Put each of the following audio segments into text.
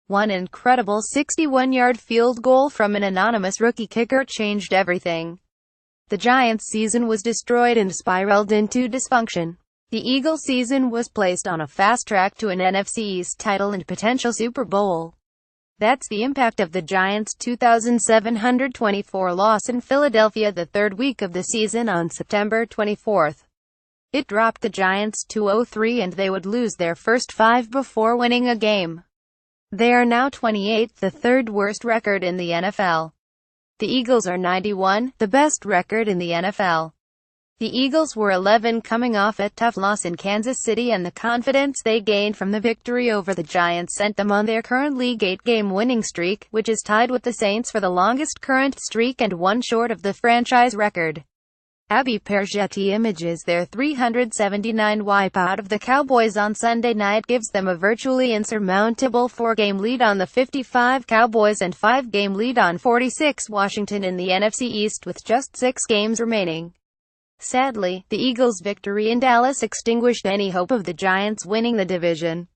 One incredible 61-yard field goal from an anonymous rookie kicker changed everything. The Giants' season was destroyed and spiraled into dysfunction. The Eagles' season was placed on a fast track to an NFC East title and potential Super Bowl. That's the impact of the Giants' 2,724 loss in Philadelphia the third week of the season on September 24. It dropped the Giants to 0-3 and they would lose their first 5 before winning a game. They are now 28th, the third worst record in the NFL. The Eagles are 91, the best record in the NFL. The Eagles were 11 coming off a tough loss in Kansas City, and the confidence they gained from the victory over the Giants sent them on their current League 8-game winning streak, which is tied with the Saints for the longest current streak and one short of the franchise record. Abby Pergetti images their 379 wipeout of the Cowboys on Sunday night gives them a virtually insurmountable 4-game lead on the 55 Cowboys and 5-game lead on 46 Washington in the NFC East with just 6 games remaining. Sadly, the Eagles' victory in Dallas extinguished any hope of the Giants winning the division.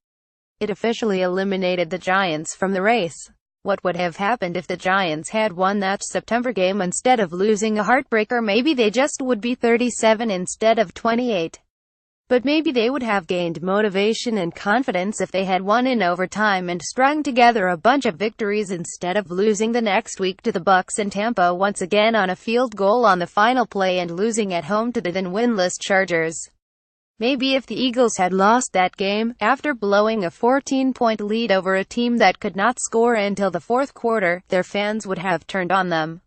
It officially eliminated the Giants from the race. What would have happened if the Giants had won that September game instead of losing a heartbreaker? Maybe they just would be 37 instead of 28. But maybe they would have gained motivation and confidence if they had won in overtime and strung together a bunch of victories instead of losing the next week to the Bucs in Tampa once again on a field goal on the final play and losing at home to the then winless Chargers. Maybe if the Eagles had lost that game, after blowing a 14-point lead over a team that could not score until the fourth quarter, their fans would have turned on them.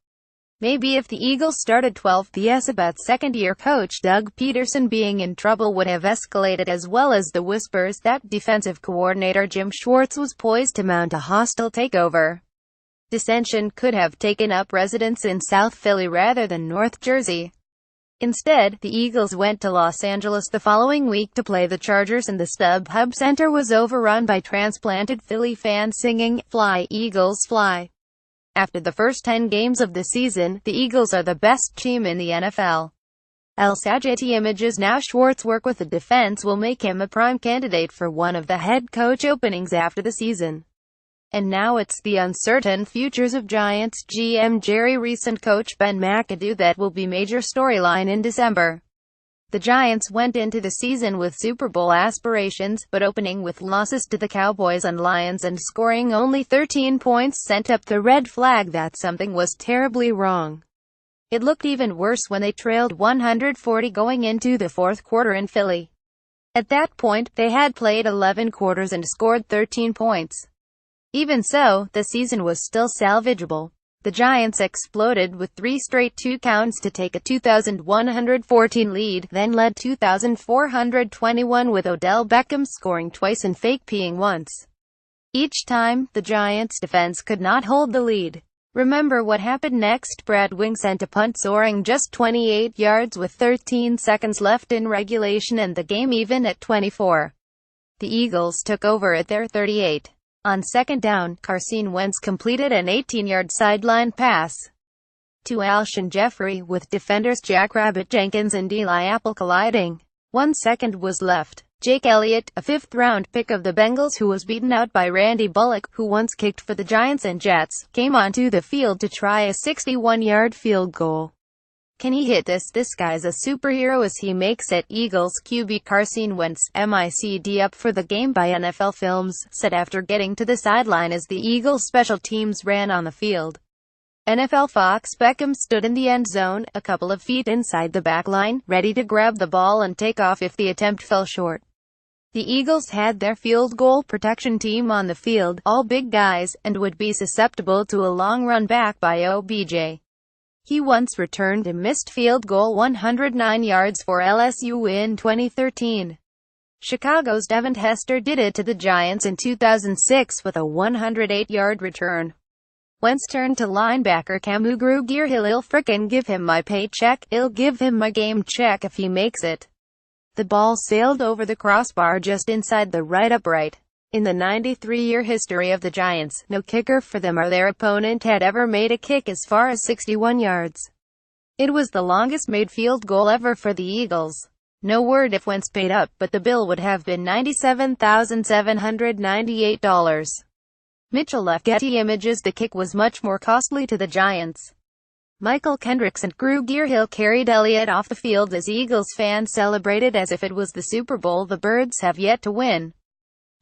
Maybe if the Eagles started 12th, the SBAT second-year coach Doug Peterson being in trouble would have escalated, as well as the whispers that defensive coordinator Jim Schwartz was poised to mount a hostile takeover. Dissension could have taken up residence in South Philly rather than North Jersey. Instead, the Eagles went to Los Angeles the following week to play the Chargers, and the StubHub Center was overrun by transplanted Philly fans singing, "Fly, Eagles, fly." After the first 10 games of the season, the Eagles are the best team in the NFL. El Sajati images now Schwartz work with the defense will make him a prime candidate for one of the head coach openings after the season. And now it's the uncertain futures of Giants GM Jerry Reese and coach Ben McAdoo that will be major storyline in December. The Giants went into the season with Super Bowl aspirations, but opening with losses to the Cowboys and Lions and scoring only 13 points sent up the red flag that something was terribly wrong. It looked even worse when they trailed 140 going into the fourth quarter in Philly. At that point, they had played 11 quarters and scored 13 points. Even so, the season was still salvageable. The Giants exploded with 3 straight 2 counts to take a 2,114 lead, then led 2,421 with Odell Beckham scoring twice and fake peeing once. Each time, the Giants' defense could not hold the lead. Remember what happened next? Brad Wing sent a punt soaring just 28 yards with 13 seconds left in regulation and the game even at 24. The Eagles took over at their 38. On second down, Carson Wentz completed an 18-yard sideline pass to Alshon Jeffrey, with defenders Jackrabbit Jenkins and Eli Apple colliding. 1 second was left. Jake Elliott, a fifth-round pick of the Bengals who was beaten out by Randy Bullock, who once kicked for the Giants and Jets, came onto the field to try a 61-yard field goal. Can he hit this? This guy's a superhero as he makes it. Eagles QB Carson Wentz, MICD up for the game by NFL Films, said after getting to the sideline as the Eagles special teams ran on the field. NFL Fox Beckham stood in the end zone, a couple of feet inside the back line, ready to grab the ball and take off if the attempt fell short. The Eagles had their field goal protection team on the field, all big guys, and would be susceptible to a long run back by OBJ. He once returned a missed field goal 109 yards for LSU in 2013. Chicago's Devin Hester did it to the Giants in 2006 with a 108-yard return. Wentz turned to linebacker Kamu Grugier. He'll frickin' give him my paycheck, I'll give him my game check if he makes it. The ball sailed over the crossbar just inside the right upright. In the 93-year history of the Giants, no kicker for them or their opponent had ever made a kick as far as 61 yards. It was the longest made field goal ever for the Eagles. No word if Wentz paid up, but the bill would have been $97,798. Mitchell left Getty Images. The kick was much more costly to the Giants. Michael Kendricks and Drew Gearhill carried Elliott off the field as Eagles fans celebrated as if it was the Super Bowl the Birds have yet to win.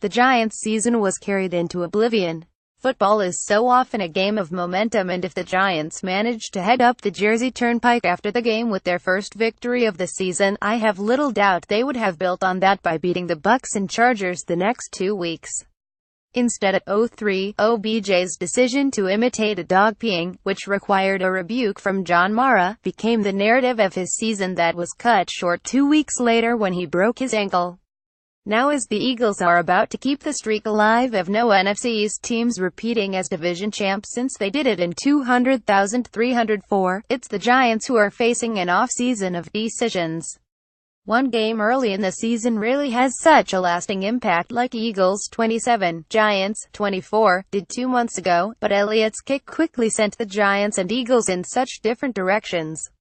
The Giants' season was carried into oblivion. Football is so often a game of momentum, and if the Giants managed to head up the Jersey Turnpike after the game with their first victory of the season, I have little doubt they would have built on that by beating the Bucs and Chargers the next 2 weeks. Instead, at 0-3, OBJ's decision to imitate a dog peeing, which required a rebuke from John Mara, became the narrative of his season that was cut short 2 weeks later when he broke his ankle. Now, as the Eagles are about to keep the streak alive of no NFC East teams repeating as division champs since they did it in 200,304, it's the Giants who are facing an off-season of decisions. One game early in the season really has such a lasting impact, like Eagles 27, Giants 24 did 2 months ago, but Elliott's kick quickly sent the Giants and Eagles in such different directions.